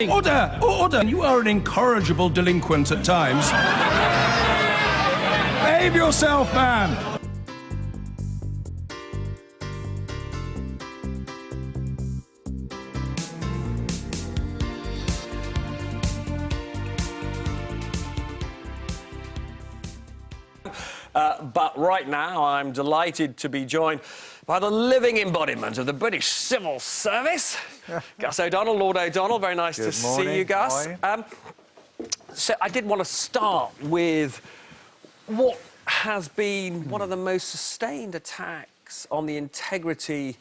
Order! Order! You are an incorrigible delinquent at times. Behave yourself, man! But right now, I'm delighted to be joined by the living embodiment of the British Civil Service, Gus O'Donnell, Lord O'Donnell. Very nice to see you, Gus. So I did want to start with what has been one of the most sustained attacks on the integrity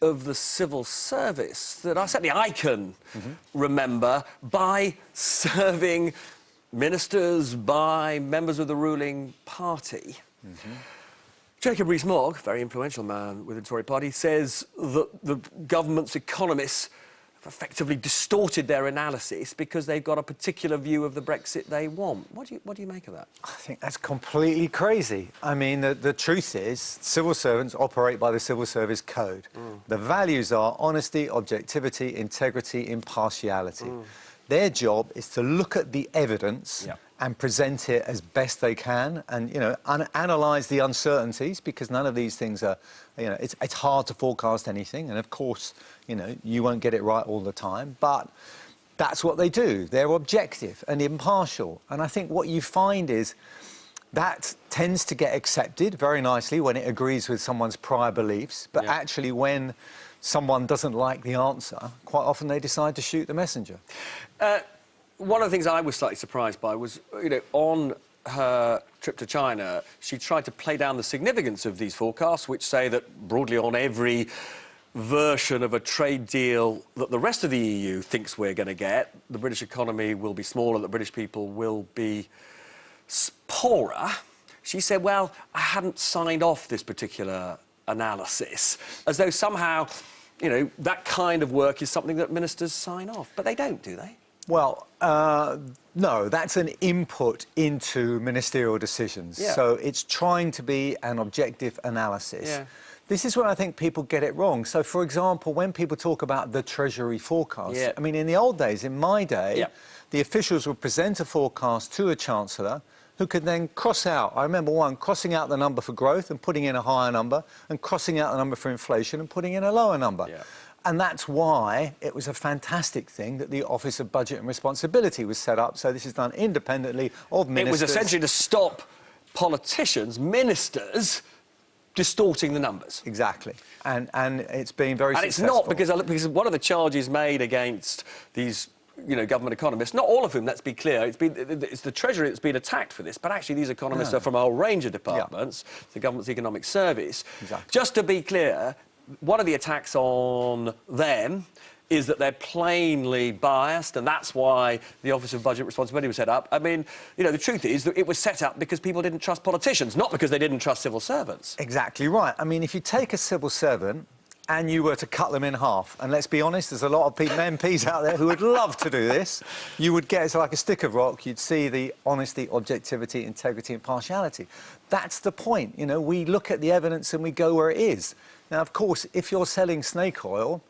of the civil service that certainly I can remember, by serving ministers, by members of the ruling party. Jacob Rees Mogg, very influential man within the Tory party, says that the government's economists have effectively distorted their analysis because they've got a particular view of the Brexit they want. What do you make of that? I think that's completely crazy. I mean, the truth is, civil servants operate by the Civil Service Code. The values are honesty, objectivity, integrity, impartiality. Their job is to look at the evidence and present it as best they can, and, you know, analyse the uncertainties, because none of these things are, you know, it's hard to forecast anything, and of course, you know, you won't get it right all the time, but that's what they do. They're objective and impartial, and I think what you find is that tends to get accepted very nicely when it agrees with someone's prior beliefs, but actually when someone doesn't like the answer, quite often they decide to shoot the messenger. One of the things I was slightly surprised by was, you know, on her trip to China, she tried to play down the significance of these forecasts, which say that broadly on every version of a trade deal that the rest of the EU thinks we're going to get, the British economy will be smaller, the British people will be poorer. She said, well, I hadn't signed off this particular analysis, as though somehow, you know, that kind of work is something that ministers sign off. But they don't, do they? Well, no, that's an input into ministerial decisions. So it's trying to be an objective analysis. This is where I think people get it wrong. So, for example, when people talk about the Treasury forecast, I mean, in the old days, in my day, the officials would present a forecast to a Chancellor who could then cross out. I remember crossing out the number for growth and putting in a higher number, and crossing out the number for inflation and putting in a lower number. And that's why it was a fantastic thing that the Office of Budget and Responsibility was set up. So this is done independently of ministers. It was essentially to stop politicians, ministers, distorting the numbers. Exactly. And it's been very successful. And it's not because one of the charges made against these, you know, government economists, not all of whom, let's be clear, it's the Treasury that's been attacked for this, but actually these economists are from a whole range of departments, the government's economic service. Just to be clear, one of the attacks on them is that they're plainly biased, and that's why the Office of Budget Responsibility was set up. I mean, you know, the truth is that it was set up because people didn't trust politicians, not because they didn't trust civil servants. Exactly right. I mean, if you take a civil servant and you were to cut them in half, and let's be honest, there's a lot of MPs out there who would love to do this, you would get, it's like a stick of rock, you'd see the honesty, objectivity, integrity, impartiality. That's the point, you know, we look at the evidence and we go where it is. Now, of course, if you're selling snake oil,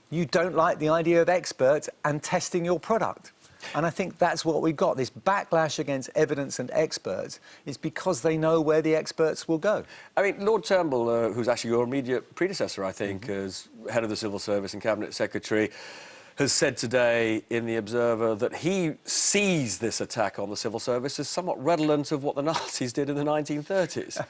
you don't like the idea of experts and testing your product. And I think that's what we've got. This backlash against evidence and experts is because they know where the experts will go. I mean, Lord Turnbull, who's actually your immediate predecessor, I think, as head of the Civil Service and Cabinet Secretary, has said today in The Observer that he sees this attack on the civil service as somewhat redolent of what the Nazis did in the 1930s.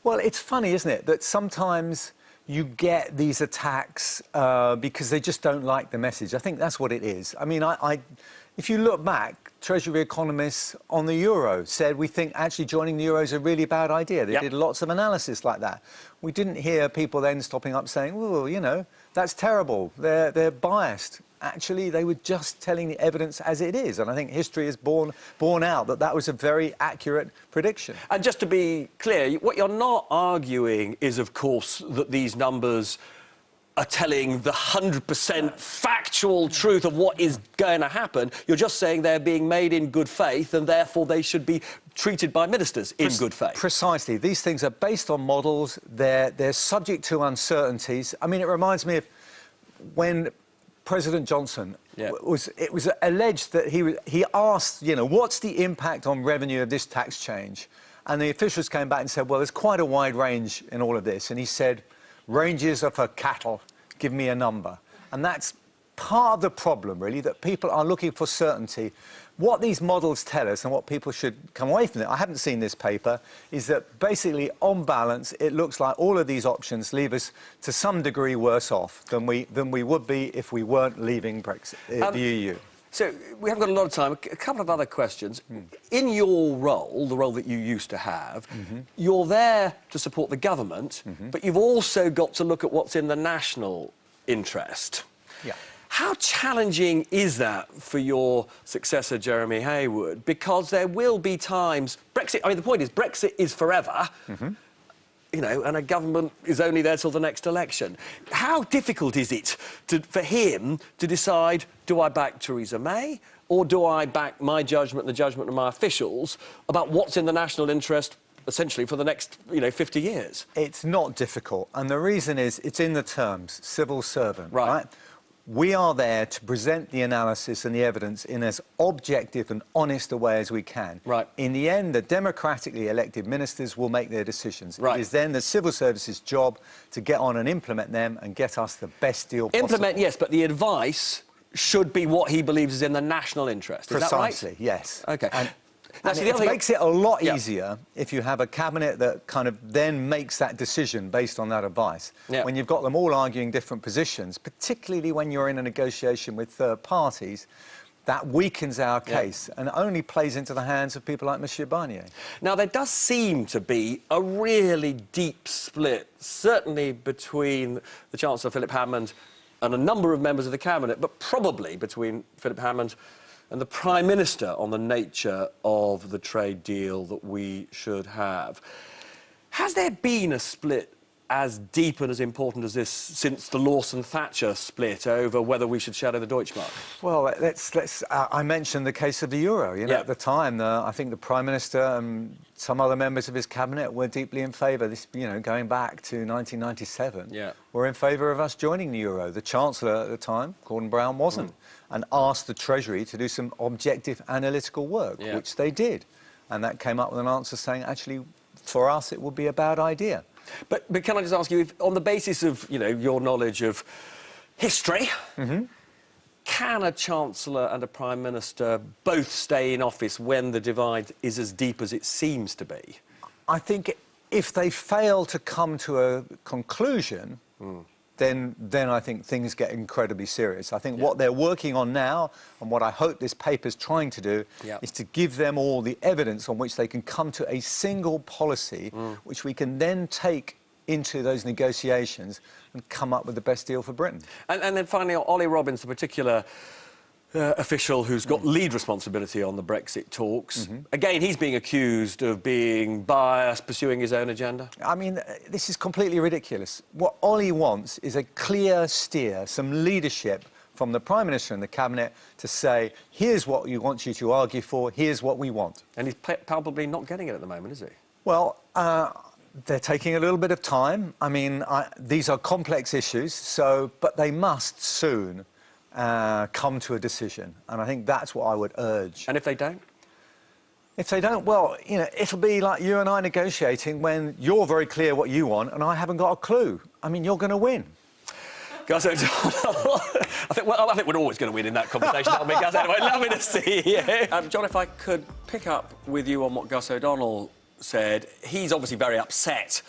Well, it's funny, isn't it, that sometimes you get these attacks because they just don't like the message. I think that's what it is. I mean, if you look back, Treasury economists on the euro said we think actually joining the euro is a really bad idea. They did lots of analysis like that. We didn't hear people then stopping up saying, well, you know, that's terrible. They're biased. Actually, they were just telling the evidence as it is. And I think history has borne out that that was a very accurate prediction. And just to be clear, what you're not arguing is, of course, that these numbers are telling the 100% factual truth of what is going to happen. You're just saying they're being made in good faith, and therefore they should be treated by ministers in good faith. Precisely. These things are based on models. They're subject to uncertainties. I mean, it reminds me of when President Johnson, Yeah. it was alleged that he asked, you know, what's the impact on revenue of this tax change? And the officials came back and said, well, there's quite a wide range in all of this. And he said, ranges are for cattle, give me a number. And that's part of the problem, really, that people are looking for certainty. What these models tell us and what people should come away from it, I haven't seen this paper, is that basically, on balance, it looks like all of these options leave us to some degree worse off than we would be if we weren't leaving the EU. So we haven't got a lot of time. A couple of other questions. In your role, the role that you used to have, you're there to support the government, but you've also got to look at what's in the national interest. Yeah. How challenging is that for your successor, Jeremy Haywood? Because there will be times... Brexit, I mean, the point is, Brexit is forever, you know, and a government is only there till the next election. How difficult is it for him to decide, do I back Theresa May, or do I back my judgment and the judgment of my officials about what's in the national interest, essentially, for the next, you know, 50 years? It's not difficult, and the reason is it's in the terms, civil servant, Right. We are there to present the analysis and the evidence in as objective and honest a way as we can. Right. In the end, the democratically elected ministers will make their decisions. Right. It is then the civil service's job to get on and implement them and get us the best deal possible. Implement, yes, but the advice should be what he believes is in the national interest. Is that right? Precisely, yes. OK. And it makes it a lot easier if you have a cabinet that kind of then makes that decision based on that advice. Yeah. When you've got them all arguing different positions, particularly when you're in a negotiation with third parties, that weakens our case and only plays into the hands of people like Monsieur Barnier. Now, there does seem to be a really deep split, certainly between the Chancellor, Philip Hammond, and a number of members of the Cabinet, but probably between Philip Hammond and the Prime Minister on the nature of the trade deal that we should have. Has there been a split as deep and as important as this since the Lawson-Thatcher split over whether we should shadow the Deutschmark? Well, I mentioned the case of the euro. You know, at the time, I think the Prime Minister and some other members of his cabinet were deeply in favour. This, you know, going back to 1997, were in favour of us joining the euro. The Chancellor at the time, Gordon Brown, wasn't, and asked the Treasury to do some objective analytical work, which they did, and that came up with an answer saying, actually, for us, it would be a bad idea. But can I just ask you, if, on the basis of, you know, your knowledge of history, can a Chancellor and a Prime Minister both stay in office when the divide is as deep as it seems to be? I think if they fail to come to a conclusion, then I think things get incredibly serious. I think what they're working on now, and what I hope this paper's trying to do, is to give them all the evidence on which they can come to a single policy, which we can then take into those negotiations and come up with the best deal for Britain. And then finally, Ollie Robbins, the particular official who's got lead responsibility on the Brexit talks. Again, he's being accused of being biased, pursuing his own agenda. I mean, this is completely ridiculous. What Ollie wants is a clear steer, some leadership from the Prime Minister and the Cabinet to say, here's what we want you to argue for, here's what we want. And he's palpably not getting it at the moment, is he? Well, they're taking a little bit of time. I mean, these are complex issues, but they must soon come to a decision, and I think that's what I would urge. And if they don't? If they don't, well, you know, it'll be like you and I negotiating when you're very clear what you want and I haven't got a clue. I mean, you're going to win. Gus O'Donnell, I think we're always going to win in that conversation, aren't we, Gus? Anyway, lovely to see you. John, if I could pick up with you on what Gus O'Donnell said, he's obviously very upset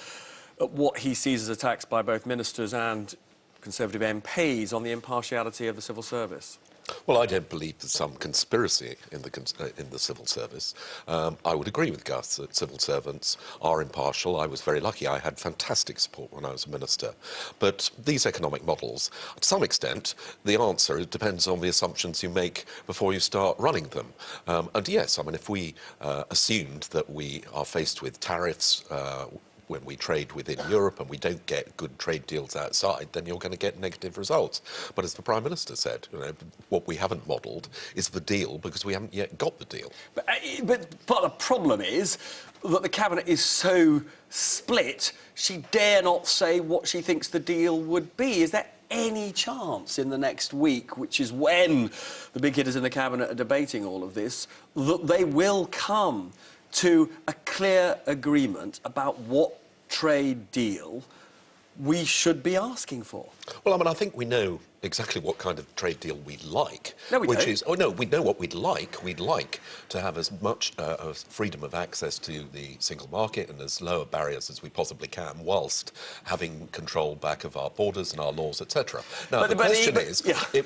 at what he sees as attacks by both ministers and Conservative MPs on the impartiality of the civil service. Well, I don't believe there's some conspiracy in the civil service. I would agree with Gus that civil servants are impartial. I was very lucky. I had fantastic support when I was a minister. But these economic models, to some extent, the answer depends on the assumptions you make before you start running them. And yes, I mean, if we assumed that we are faced with tariffs when we trade within Europe and we don't get good trade deals outside, then you're going to get negative results. But as the Prime Minister said, you know, what we haven't modelled is the deal because we haven't yet got the deal. But part of the problem is that the Cabinet is so split, she dare not say what she thinks the deal would be. Is there any chance in the next week, which is when the big hitters in the Cabinet are debating all of this, that they will come to a clear agreement about what trade deal we should be asking for? Well, I mean, I think we know exactly what kind of trade deal we'd like. No, we don't. We know what we'd like. We'd like to have as much freedom of access to the single market and as lower barriers as we possibly can, whilst having control back of our borders and our laws, etc. Now, the question is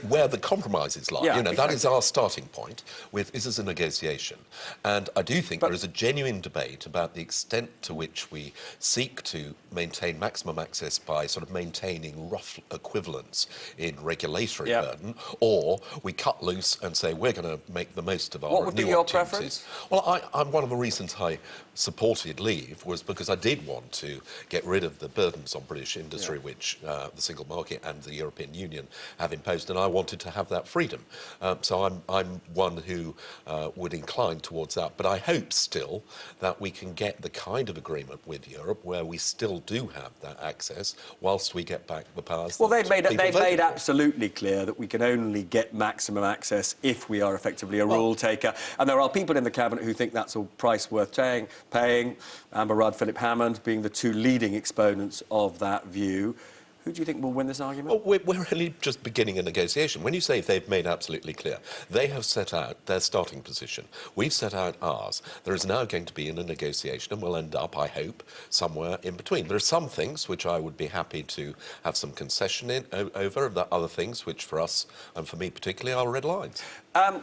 where the compromises lie. Yeah, that is our starting point. This is a negotiation, and I do think there is a genuine debate about the extent to which we seek to maintain maximum access by sort of maintaining rough equivalence in regulatory burden, or we cut loose and say we're going to make the most of our What would be your preference? Well, I'm one of the reasons I supported leave was because I did want to get rid of the burdens on British industry which the single market and the European Union have imposed, and I wanted to have that freedom. So I'm one who would incline towards that, but I hope still that we can get the kind of agreement with Europe where we still do have that access whilst we get back the powers. Well, they've made absolutely clear that we can only get maximum access if we are effectively a rule taker. And there are people in the Cabinet who think that's a price worth paying. Amber Rudd, Philip Hammond being the two leading exponents of that view. Who do you think will win this argument? Well, we're really just beginning a negotiation. When you say they've made absolutely clear, they have set out their starting position. We've set out ours. There is now going to be a negotiation, and we'll end up, I hope, somewhere in between. There are some things which I would be happy to have some concession over, the other things which for us, and for me particularly, are red lines.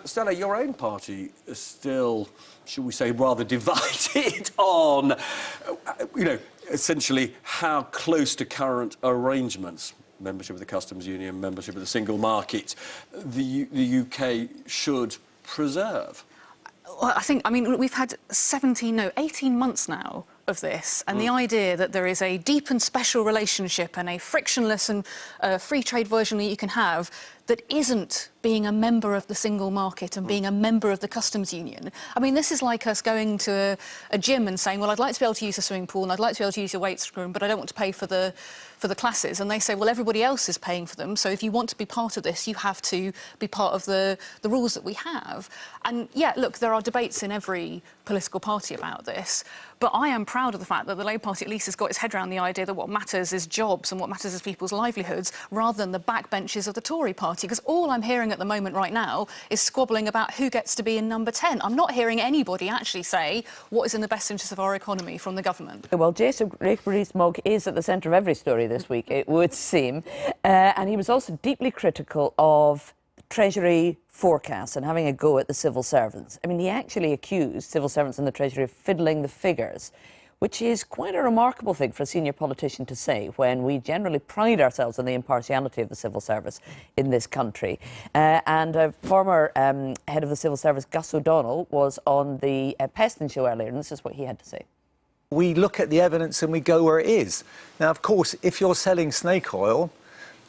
Stella, your own party is still, should we say, rather divided on, essentially how close to current arrangements, membership of the customs union, membership of the single market, the UK should preserve. Well, we've had 18 months now of this, and the idea that there is a deep and special relationship and a frictionless and free trade version that you can have that isn't being a member of the single market and being a member of the customs union. I mean, this is like us going to a gym and saying, well, I'd like to be able to use a swimming pool and I'd like to be able to use your weights room, but I don't want to pay for the classes. And they say, well, everybody else is paying for them, so if you want to be part of this, you have to be part of the rules that we have. And yeah, look, there are debates in every political party about this, but I am proud of the fact that the Labour Party at least has got its head around the idea that what matters is jobs and what matters is people's livelihoods, rather than the backbenches of the Tory party. Because all I'm hearing at the moment right now is squabbling about who gets to be in number 10. I'm not hearing anybody actually say what is in the best interest of our economy from the government. Well, Rees Mogg is at the centre of every story this week, it would seem. And he was also deeply critical of Treasury forecasts and having a go at the civil servants. I mean, he actually accused civil servants in the Treasury of fiddling the figures, which is quite a remarkable thing for a senior politician to say when we generally pride ourselves on the impartiality of the civil service in this country. And a former head of the civil service, Gus O'Donnell, was on the Peston show earlier, and this is what he had to say. We look at the evidence and we go where it is. Now, of course, if you're selling snake oil,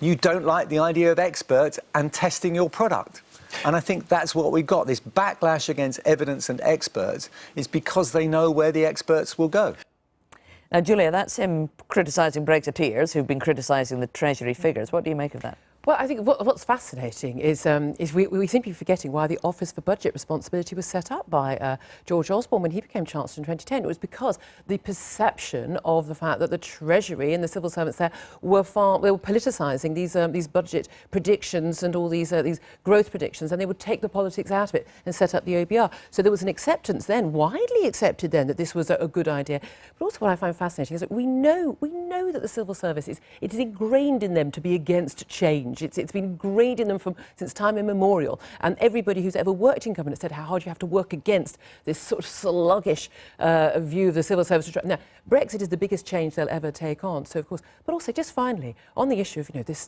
you don't like the idea of experts and testing your product. And I think that's what we've got. This backlash against evidence and experts is because they know where the experts will go. Now, Julia, that's him criticising Brexiteers who've been criticising the Treasury figures. What do you make of that? Well, I think what's fascinating is we seem to be forgetting why the Office for Budget Responsibility was set up by George Osborne when he became Chancellor in 2010. It was because the perception of the fact that the Treasury and the civil servants there were politicising these budget predictions and all these growth predictions, and they would take the politics out of it and set up the OBR. So there was an acceptance then, widely accepted then, that this was a good idea. But also what I find fascinating is that we know that the civil service it is ingrained in them to be against change. It's been ingrained in them since time immemorial, and everybody who's ever worked in government said how hard you have to work against this sort of sluggish view of the civil service. Now, Brexit is the biggest change they'll ever take on, so of course, but also just finally, on the issue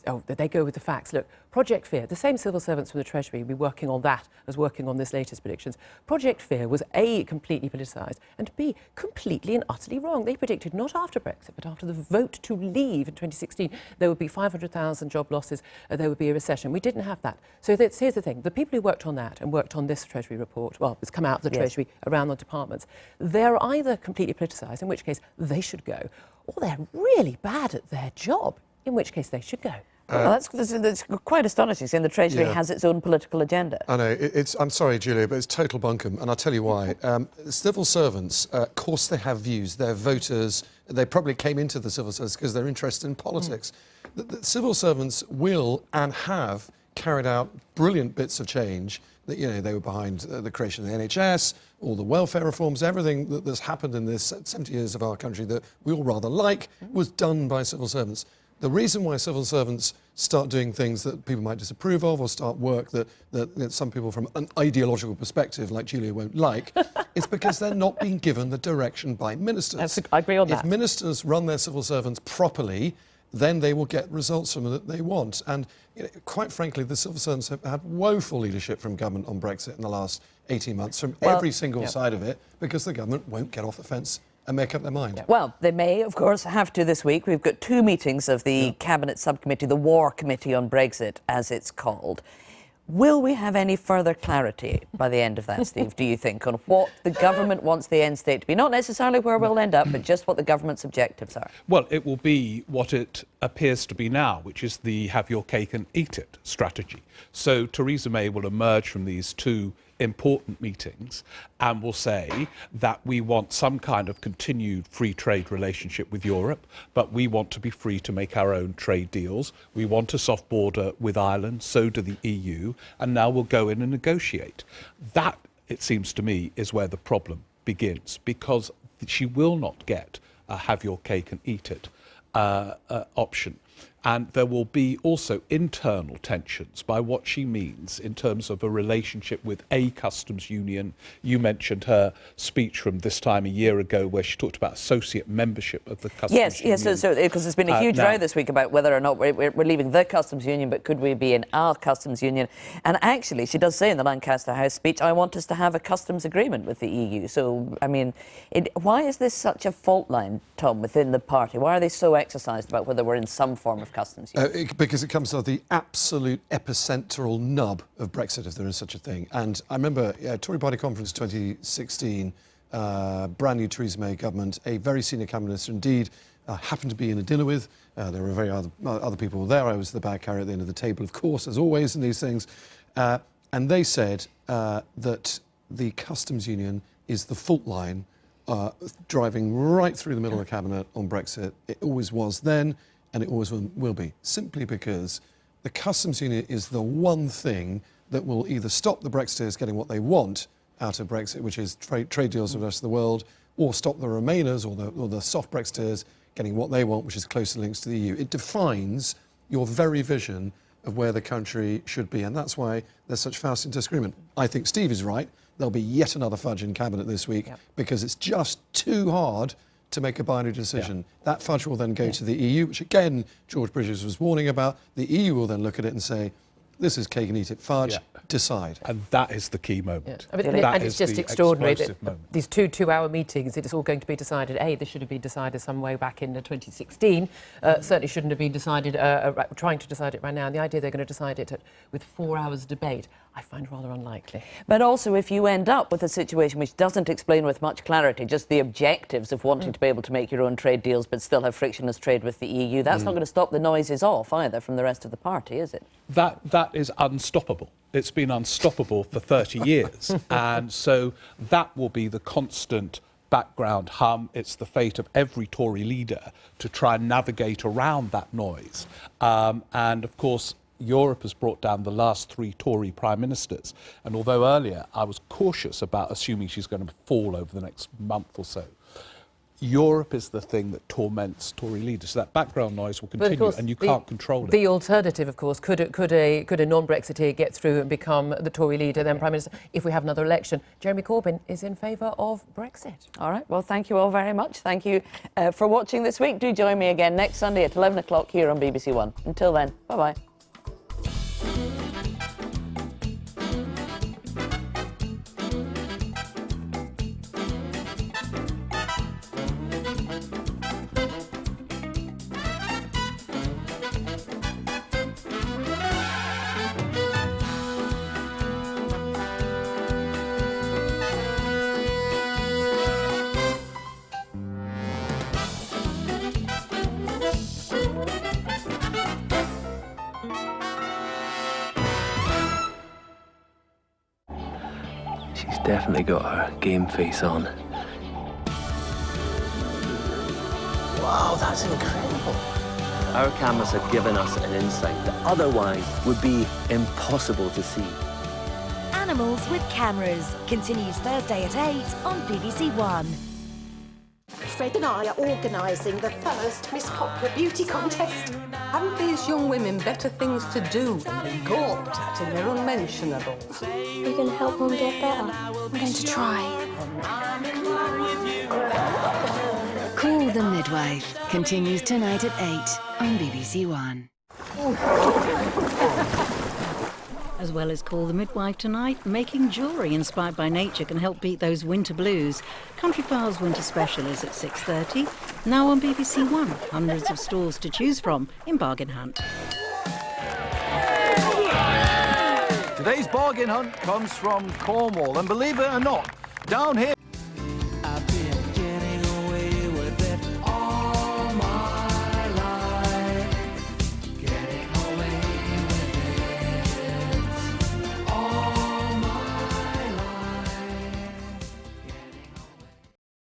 of, they go with the facts. Look, Project Fear, the same civil servants from the Treasury will be working on that as working on this latest predictions. Project Fear was A, completely politicised, and B, completely and utterly wrong. They predicted not after Brexit, but after the vote to leave in 2016, there would be 500,000 job losses, there would be a recession. We didn't have that. So here's the thing. The people who worked on that and worked on this Treasury report, well, it's come out of the Treasury around the departments, they're either completely politicised, in which case they should go, or they're really bad at their job, in which case they should go. Well, that's quite astonishing, seeing the Treasury has its own political agenda. I know. I'm sorry, Julia, but it's total bunkum, and I'll tell you why. Civil servants, of course they have views. They're voters. They probably came into the civil service because they're interested in politics. The civil servants will and have carried out brilliant bits of change. That, you know, they were behind the creation of the NHS, all the welfare reforms, everything that's happened in this 70 years of our country that we all rather like was done by civil servants. The reason why civil servants start doing things that people might disapprove of or start work that some people from an ideological perspective, like Julia, won't like, is because they're not being given the direction by ministers. I agree on that. If ministers run their civil servants properly, then they will get results from them that they want. And you know, quite frankly, the civil servants have had woeful leadership from government on Brexit in the last 18 months, from every single side of it, because the government won't get off the fence and make up their mind. Well, they may, of course, have to this week. We've got 2 meetings of the Cabinet Subcommittee, the War Committee on Brexit, as it's called. Will we have any further clarity by the end of that, Steve, do you think, on what the government wants the end state to be? Not necessarily where we'll end up, but just what the government's objectives are. Well, it will be what it appears to be now, which is the have your cake and eat it strategy. So Theresa May will emerge from these 2 important meetings and will say that we want some kind of continued free trade relationship with Europe, but we want to be free to make our own trade deals. We want a soft border with Ireland, so do the EU, and now we'll go in and negotiate. That, it seems to me, is where the problem begins, because she will not get a have your cake and eat it option. And there will be also internal tensions by what she means in terms of a relationship with a customs union. You mentioned her speech from this time a year ago where she talked about associate membership of the customs union. Yes, so because there's been a huge row this week about whether or not we're leaving the customs union, but could we be in our customs union? And actually, she does say in the Lancaster House speech, I want us to have a customs agreement with the EU. So, I mean, why is this such a fault line, Tom, within the party? Why are they so exercised about whether we're in some form of customs union? Because it comes to the absolute epicentral nub of Brexit, if there is such a thing. And I remember Tory Party Conference 2016, brand new Theresa May government, a very senior cabinet minister indeed, happened to be in a dinner with. There were other people there. I was the bag carrier at the end of the table, of course, as always in these things. And they said that the customs union is the fault line driving right through the middle of the cabinet on Brexit. It always was then, and it always will be, simply because the customs union is the one thing that will either stop the Brexiteers getting what they want out of Brexit, which is trade deals with the rest of the world, or stop the Remainers or the soft Brexiteers getting what they want, which is closer links to the EU. It defines your very vision of where the country should be, and that's why there's such vast disagreement. I think Steve is right. There'll be yet another fudge in Cabinet this week because it's just too hard to make a binary decision. That fudge will then go to the EU, which again, George Bridges was warning about. The EU will then look at it and say, this is cake and eat it fudge, decide. And that is the key moment. I mean, and it's just extraordinary that these 2 2-hour meetings, it is all going to be decided. This should have been decided some way back in 2016. Certainly shouldn't have been decided, trying to decide it right now. And the idea they're going to decide it with 4 hours debate, I find rather unlikely. But also, if you end up with a situation which doesn't explain with much clarity just the objectives of wanting to be able to make your own trade deals but still have frictionless trade with the EU, that's not going to stop the noises off either from the rest of the party, is it? That is unstoppable. It's been unstoppable for 30 years. And so that will be the constant background hum. It's the fate of every Tory leader to try and navigate around that noise. And of course, Europe has brought down the last 3 Tory prime ministers. And although earlier I was cautious about assuming she's going to fall over the next month or so, Europe is the thing that torments Tory leaders. So that background noise will continue, and you can't control it. The alternative, of course, could a non-Brexiteer get through and become the Tory leader, then Prime Minister, if we have another election? Jeremy Corbyn is in favour of Brexit. All right, well, thank you all very much. Thank you for watching this week. Do join me again next Sunday at 11 o'clock here on BBC One. Until then, bye-bye. She's definitely got her game face on. Wow, that's incredible. Our cameras have given us an insight that otherwise would be impossible to see. Animals with Cameras continues Thursday at 8 on BBC One. Fred and I are organising the first Miss Popular Beauty contest. Haven't these young women better things to do than be gawped at in their unmentionables? Are you going to help Mum get better? I'm going to try. Call the Midwife continues tonight at 8 on BBC One. As well as Call the Midwife tonight, making jewellery inspired by nature can help beat those winter blues. Country Files Winter Special is at 6:30. Now on BBC One, hundreds of stores to choose from in Bargain Hunt. Today's bargain hunt comes from Cornwall, and believe it or not, down here